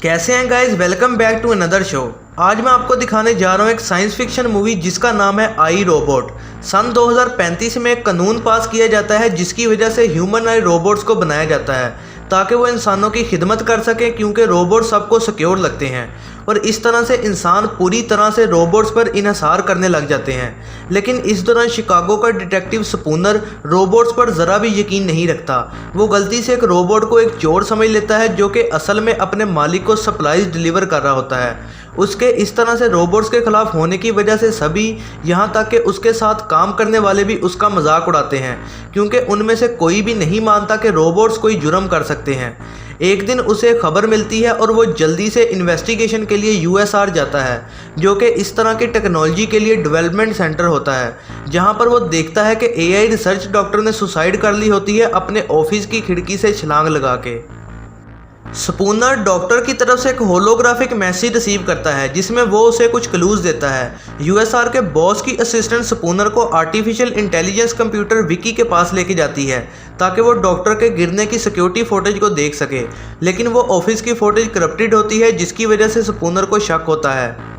कैसे हैं guys, welcome back to another show. आज मैं आपको दिखाने जा रहा हूँ एक साइंस फिक्शन मूवी जिसका नाम है आई रोबोट। सन 2035 में एक कानून पास किया जाता है जिसकी वजह से ह्यूमन आई रोबोट्स को बनाया जाता है ताकि वो इंसानों की खिदमत कर सके, क्योंकि रोबोट सबको सिक्योर लगते हैं और इस तरह से इंसान पूरी तरह से रोबोट्स पर इन्हिसार करने लग जाते हैं। लेकिन इस दौरान शिकागो का डिटेक्टिव स्पूनर रोबोट्स पर ज़रा भी यकीन नहीं रखता। वो गलती से एक रोबोट को एक चोर समझ लेता है जो कि असल में अपने मालिक को सप्लाईज डिलीवर कर रहा होता है। उसके इस तरह से रोबोट्स के खिलाफ होने की वजह से सभी, यहाँ तक कि उसके साथ काम करने वाले भी उसका मजाक उड़ाते हैं, क्योंकि उनमें से कोई भी नहीं मानता कि रोबोट्स कोई जुर्म कर सकते हैं। एक दिन उसे खबर मिलती है और वो जल्दी से इन्वेस्टिगेशन के लिए यूएसआर जाता है, जो कि इस तरह की टेक्नोलॉजी के लिए डेवलपमेंट सेंटर होता है, जहां पर वो देखता है कि एआई रिसर्च डॉक्टर ने सुसाइड कर ली होती है अपने ऑफिस की खिड़की से छलांग लगा के। स्पूनर डॉक्टर की तरफ से एक होलोग्राफिक मैसेज रिसीव करता है जिसमें वो उसे कुछ क्लूज देता है। यूएसआर के बॉस की असिस्टेंट स्पूनर को आर्टिफिशियल इंटेलिजेंस कंप्यूटर विकी के पास लेके जाती है ताकि वो डॉक्टर के गिरने की सिक्योरिटी फुटेज को देख सके, लेकिन वो ऑफिस की फुटेज करप्टेड होती है जिसकी वजह से स्पूनर को शक होता है।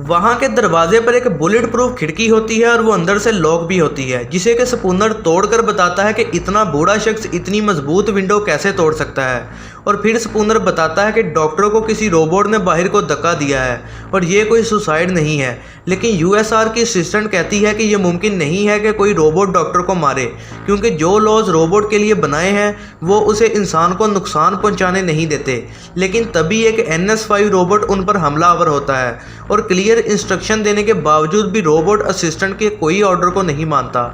वहाँ के दरवाजे पर एक बुलेट प्रूफ खिड़की होती है और वो अंदर से लॉक भी होती है, जिसे कि स्पूनर तोड़कर बताता है कि इतना बूढ़ा शख्स इतनी मजबूत विंडो कैसे तोड़ सकता है। और फिर स्पूनर बताता है कि डॉक्टर को किसी रोबोट ने बाहर को धक्का दिया है और ये कोई सुसाइड नहीं है। लेकिन यूएसआर की असिस्टेंट कहती है कि यह मुमकिन नहीं है कि कोई रोबोट डॉक्टर को मारे, क्योंकि जो लॉज रोबोट के लिए बनाए हैं वो उसे इंसान को नुकसान पहुंचाने नहीं देते। लेकिन तभी एक NS5 रोबोट उन पर हमलावर होता है और क्लियर इंस्ट्रक्शन देने के बावजूद भी रोबोट असिस्टेंट के कोई ऑर्डर को नहीं मानता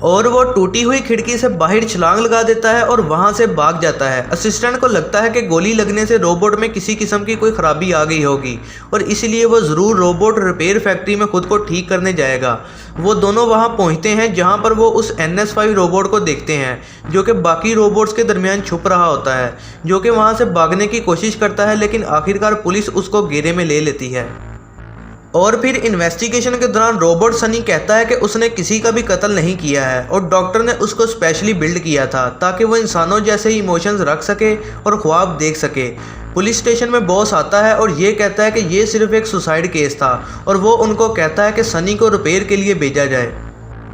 और वो टूटी हुई खिड़की से बाहर छलांग लगा देता है और वहां से भाग जाता है। असिस्टेंट को लगता है कि गोली लगने से रोबोट में किसी किस्म की कोई खराबी आ गई होगी और इसलिए वो ज़रूर रोबोट रिपेयर फैक्ट्री में खुद को ठीक करने जाएगा। वो दोनों वहां पहुंचते हैं जहां पर वो उस NS5 रोबोट को देखते हैं जो कि बाकी रोबोट्स के दरमियान छुप रहा होता है, जो कि वहां से भागने की कोशिश करता है, लेकिन आखिरकार पुलिस उसको घेरे में ले लेती है। और फिर इन्वेस्टिगेशन के दौरान रोबोट सनी कहता है कि उसने किसी का भी कत्ल नहीं किया है और डॉक्टर ने उसको स्पेशली बिल्ड किया था ताकि वो इंसानों जैसे इमोशंस रख सके और ख्वाब देख सके। पुलिस स्टेशन में बॉस आता है और ये कहता है कि ये सिर्फ एक सुसाइड केस था और वो उनको कहता है कि सनी को रिपेयर के लिए भेजा जाए।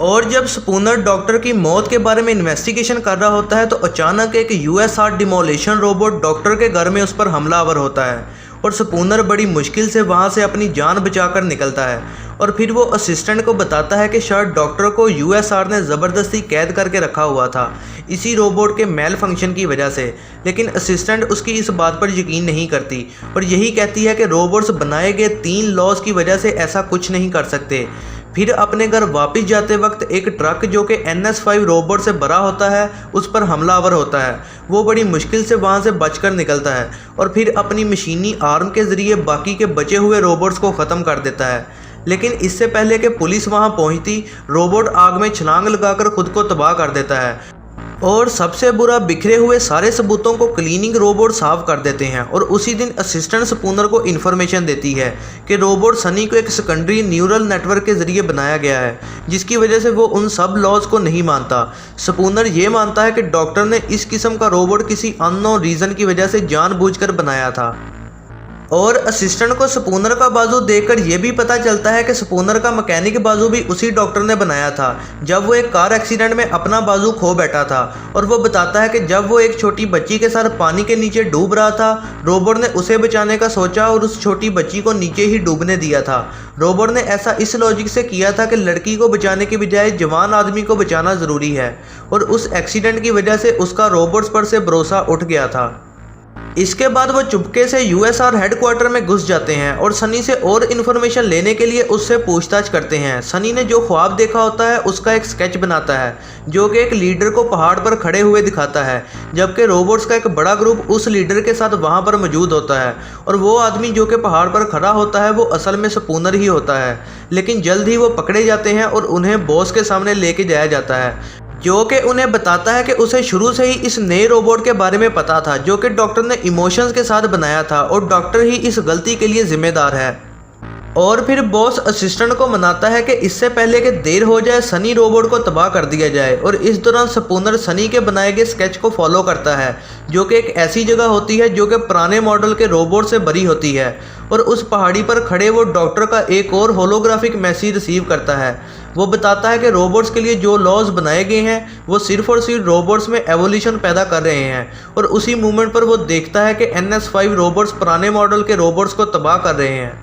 और जब स्पूनर डॉक्टर की मौत के बारे में इन्वेस्टिगेशन कर रहा होता है तो अचानक एक यूएसआर डिमोलिशन रोबोट डॉक्टर के घर में उस पर हमलावर होता है और स्पूनर बड़ी मुश्किल से वहां से अपनी जान बचाकर निकलता है। और फिर वो असिस्टेंट को बताता है कि शायद डॉक्टर को यूएसआर ने ज़बरदस्ती कैद करके रखा हुआ था इसी रोबोट के मेल फंक्शन की वजह से। लेकिन असिस्टेंट उसकी इस बात पर यकीन नहीं करती और यही कहती है कि रोबोट्स बनाए गए 3 लॉज की वजह से ऐसा कुछ नहीं कर सकते। फिर अपने घर वापस जाते वक्त एक ट्रक जो कि NS5 रोबोट से भरा होता है उस पर हमलावर होता है। वो बड़ी मुश्किल से वहां से बचकर निकलता है और फिर अपनी मशीनी आर्म के ज़रिए बाकी के बचे हुए रोबोट्स को ख़त्म कर देता है। लेकिन इससे पहले कि पुलिस वहां पहुंचती, रोबोट आग में छलांग लगाकर खुद को तबाह कर देता है और सबसे बुरा, बिखरे हुए सारे सबूतों को क्लीनिंग रोबोट साफ कर देते हैं। और उसी दिन असिस्टेंट स्पूनर को इन्फॉर्मेशन देती है कि रोबोट सनी को एक सेकेंडरी न्यूरल नेटवर्क के जरिए बनाया गया है, जिसकी वजह से वो उन सब लॉज को नहीं मानता। स्पूनर ये मानता है कि डॉक्टर ने इस किस्म का रोबोट किसी अननोन रीज़न की वजह से जानबूझकर बनाया था। और असिस्टेंट को स्पूनर का बाजू देखकर यह भी पता चलता है कि स्पूनर का मैकेनिक बाजू भी उसी डॉक्टर ने बनाया था जब वो एक कार एक्सीडेंट में अपना बाजू खो बैठा था। और वो बताता है कि जब वो एक छोटी बच्ची के साथ पानी के नीचे डूब रहा था, रोबोट ने उसे बचाने का सोचा और उस छोटी बच्ची को नीचे ही डूबने दिया था। रोबोट ने ऐसा इस लॉजिक से किया था कि लड़की को बचाने के बजाय जवान आदमी को बचाना ज़रूरी है और उस एक्सीडेंट की वजह से उसका रोबोट्स पर से भरोसा उठ गया था। इसके बाद वो चुपके से यूएसआर हेडक्वार्टर में घुस जाते हैं और सनी से और इन्फॉर्मेशन लेने के लिए उससे पूछताछ करते हैं। सनी ने जो ख्वाब देखा होता है उसका एक स्केच बनाता है जो कि एक लीडर को पहाड़ पर खड़े हुए दिखाता है, जबकि रोबोट्स का एक बड़ा ग्रुप उस लीडर के साथ वहां पर मौजूद होता है। और वो आदमी जो कि पहाड़ पर खड़ा होता है वो असल में स्पूनर ही होता है। लेकिन जल्द ही वो पकड़े जाते हैं और उन्हें बॉस के सामने लेके जाया जाता है, जो कि उन्हें बताता है कि उसे शुरू से ही इस नए रोबोट के बारे में पता था जो कि डॉक्टर ने इमोशंस के साथ बनाया था और डॉक्टर ही इस गलती के लिए जिम्मेदार है। और फिर बॉस असिस्टेंट को मनाता है कि इससे पहले कि देर हो जाए सनी रोबोट को तबाह कर दिया जाए। और इस दौरान स्पूनर सनी के बनाए गए स्केच को फॉलो करता है जो कि एक ऐसी जगह होती है जो कि पुराने मॉडल के रोबोट से भरी होती है। और उस पहाड़ी पर खड़े वो डॉक्टर का एक और होलोग्राफिक मैसेज रिसीव करता है। वो बताता है कि रोबोट्स के लिए जो लॉज बनाए गए हैं वो सिर्फ और सिर्फ रोबोट्स में एवोल्यूशन पैदा कर रहे हैं। और उसी मूवमेंट पर वो देखता है कि NS5 रोबोट्स पुराने मॉडल के रोबोट्स को तबाह कर रहे हैं।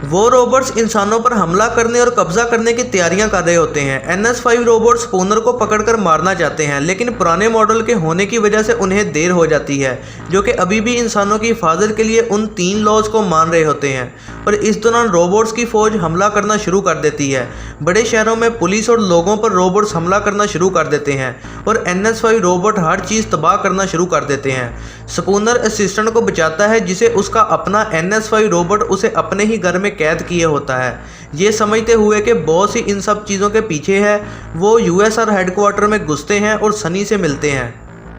वो रोबोट्स इंसानों पर हमला करने और कब्जा करने की तैयारियां कर रहे होते हैं। NS5 रोबोट स्पूनर को पकड़कर मारना चाहते हैं, लेकिन पुराने मॉडल के होने की वजह से उन्हें देर हो जाती है, जो कि अभी भी इंसानों की हिफाजत के लिए उन 3 लॉज को मान रहे होते हैं। और इस दौरान रोबोट्स की फौज हमला करना शुरू कर देती है। बड़े शहरों में पुलिस और लोगों पर रोबोट्स हमला करना शुरू कर देते हैं और NS5 रोबोट हर चीज़ तबाह करना शुरू कर देते हैं। स्पूनर असिस्टेंट को बचाता है, जिसे उसका अपना NS5 रोबोट उसे अपने ही घर में कैद किए होता है। ये समझते हुए कि बॉस ही इन सब चीज़ों के पीछे है, वो USR हेडक्वार्टर में घुसते हैं और सनी से मिलते हैं,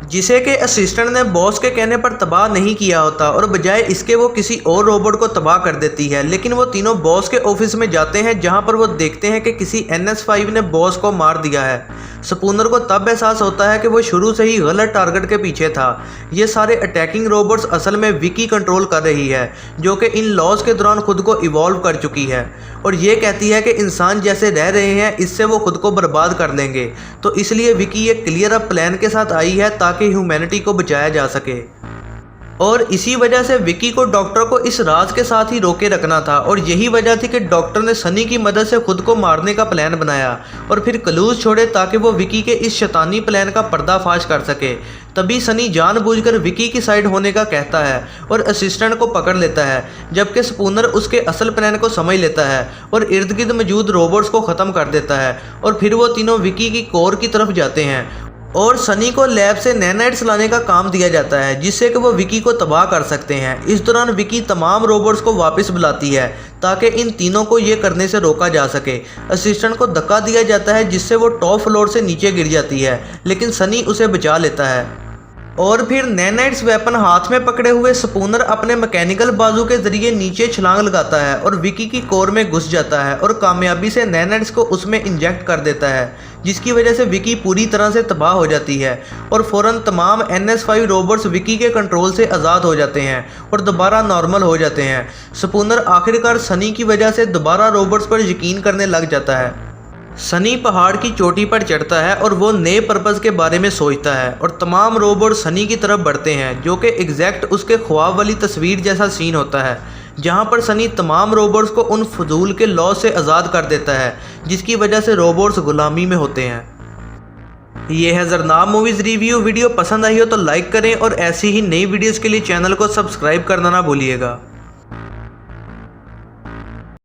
जिसे कि असिस्टेंट ने बॉस के कहने पर तबाह नहीं किया होता और बजाय इसके वो किसी और रोबोट को तबाह कर देती है। लेकिन वो तीनों बॉस के ऑफिस में जाते हैं, जहां पर वो देखते हैं कि किसी NS5 ने बॉस को मार दिया है। स्पूनर को तब एहसास होता है कि वो शुरू से ही गलत टारगेट के पीछे था। ये सारे अटैकिंग रोबोट्स असल में विकी कंट्रोल कर रही है, जो कि इन लॉज के दौरान खुद को इवॉल्व कर चुकी है और ये कहती है कि इंसान जैसे रह रहे हैं इससे वो खुद को बर्बाद कर लेंगे। तो इसलिए विकी एक क्लियर अप प्लान के साथ आई है ताकि ह्यूमैनिटी को बचाया जा सके। और इसी वजह से विकी को डॉक्टर को इस राज के साथ ही रोके रखना था और यही वजह थी कि डॉक्टर ने सनी की मदद से खुद को मारने का प्लान बनाया और फिर क्लूज छोड़े ताकि वो विकी के इस शैतानी प्लान का पर्दाफाश कर सके। तभी सनी जानबूझकर विकी की साइड होने का कहता है और असिस्टेंट को पकड़ लेता है, जबकि स्पूनर उसके असल प्लान को समझ लेता है और इर्द गिर्द मौजूद रोबोट्स को ख़त्म कर देता है। और फिर वो तीनों विकी की कोर की तरफ जाते हैं और सनी को लैब से नैनाइट्स लाने का काम दिया जाता है, जिससे कि वो विकी को तबाह कर सकते हैं। इस दौरान विकी तमाम रोबोट्स को वापस बुलाती है ताकि इन तीनों को ये करने से रोका जा सके। असिस्टेंट को धक्का दिया जाता है, जिससे वो टॉप फ्लोर से नीचे गिर जाती है, लेकिन सनी उसे बचा लेता है। और फिर नैनाइट्स वेपन हाथ में पकड़े हुए स्पूनर अपने मैकेनिकल बाजू के जरिए नीचे छलांग लगाता है और विकी की कोर में घुस जाता है और कामयाबी से नैनाइट्स को उसमें इंजेक्ट कर देता है, जिसकी वजह से विकी पूरी तरह से तबाह हो जाती है और फ़ौरन तमाम NS5 रोबोट्स विकी के कंट्रोल से आज़ाद हो जाते हैं और दोबारा नॉर्मल हो जाते हैं। स्पूनर आखिरकार सनी की वजह से दोबारा रोबोट्स पर यकीन करने लग जाता है। सनी पहाड़ की चोटी पर चढ़ता है और वो नए पर्पज़ के बारे में सोचता है और तमाम रोबोट सनी की तरफ बढ़ते हैं, जो कि एग्जैक्ट उसके ख्वाब वाली तस्वीर जैसा सीन होता है, जहां पर सनी तमाम रोबोट्स को उन फजूल के लॉ से आज़ाद कर देता है, जिसकी वजह से रोबोट्स गुलामी में होते हैं। ये है ज़रनाब मूवीज़ रिव्यू। वीडियो पसंद आई हो तो लाइक करें और ऐसी ही नई वीडियोज़ के लिए चैनल को सब्सक्राइब करना ना भूलिएगा।